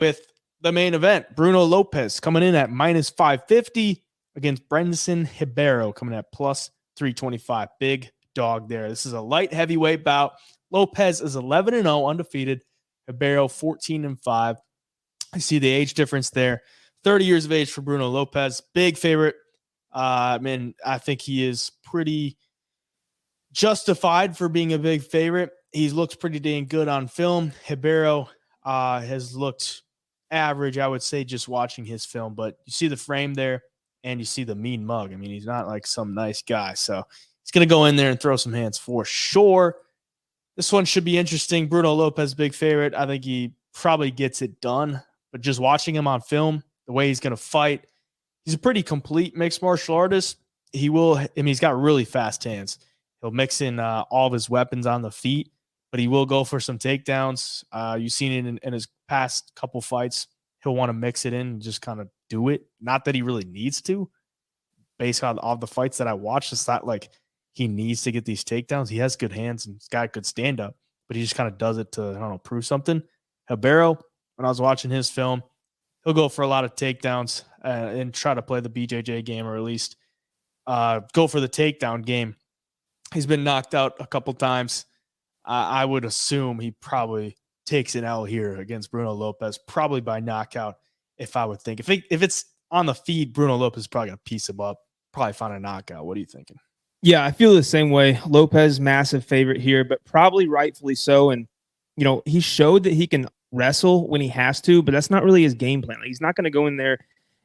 with the main event. Bruno Lopes coming in at minus 550 against Brendson Ribeiro coming at plus 325. Big dog there. This is a light heavyweight bout. Lopes is 11-0 undefeated. Ribeiro 14-5. I see the age difference there. 30 years of age for Bruno Lopes. Big favorite. I think he is pretty justified for being a big favorite. He's looked pretty dang good on film. Ribeiro has looked average, I would say, just watching his film. But you see the frame there, and you see the mean mug. I mean, he's not like some nice guy. So he's going to go in there and throw some hands for sure. This one should be interesting. Bruno Lopes, big favorite. I think he probably gets it done. But just watching him on film, the way he's going to fight, he's a pretty complete mixed martial artist. He's got really fast hands. He'll mix in all of his weapons on the feet, but he will go for some takedowns. You've seen it in his past couple fights. He'll want to mix it in and just kind of do it. Not that he really needs to. Based on all the fights that I watched, it's not like he needs to get these takedowns. He has good hands and he's got good stand-up, but he just kind of does it to, I don't know, prove something. Ribeiro, when I was watching his film, he'll go for a lot of takedowns and try to play the BJJ game, or at least go for the takedown game. He's been knocked out a couple times. I would assume he probably takes an L here against Bruno Lopes, probably by knockout, if I would think. If it's on the feed, Bruno Lopes is probably going to piece him up, probably find a knockout. What are you thinking? Yeah, I feel the same way. Lopes, massive favorite here, but probably rightfully so. And, he showed that he can wrestle when he has to, but that's not really his game plan. Like, he's not going to go in there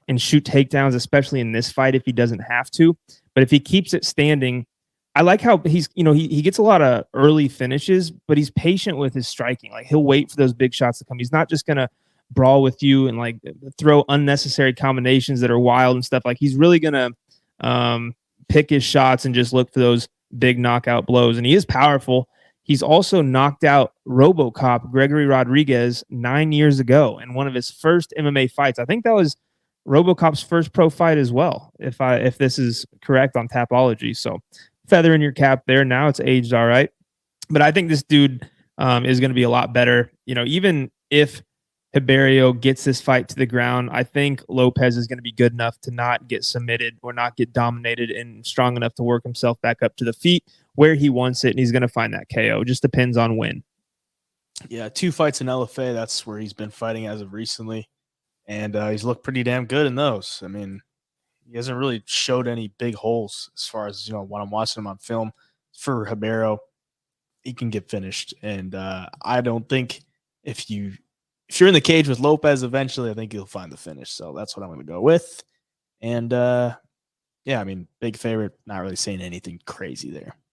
and shoot takedowns, especially in this fight, if he doesn't have to. But if he keeps it standing, I like how he's, he gets a lot of early finishes, but he's patient with his striking. Like, he'll wait for those big shots to come. He's not just going to brawl with you and like throw unnecessary combinations that are wild and stuff. Like, he's really going to pick his shots and just look for those big knockout blows. And he is powerful. He's also knocked out RoboCop Gregory Rodriguez 9 years ago in one of his first MMA fights. I think that was RoboCop's first pro fight as well, if this is correct on Tapology. So feather in your cap there. Now it's aged all right. But I think this dude is going to be a lot better. Even if Ribeiro gets this fight to the ground, I think Lopes is going to be good enough to not get submitted or not get dominated and strong enough to work himself back up to the feet where he wants it, and he's going to find that KO. Just depends on when. Yeah, 2 fights in LFA. That's where he's been fighting as of recently, and he's looked pretty damn good in those. I mean, he hasn't really showed any big holes as far as, when I'm watching him on film. For Ribeiro, he can get finished, and I don't think if you're in the cage with Lopes eventually, I think you'll find the finish. So that's what I'm going to go with. And, big favorite, not really saying anything crazy there.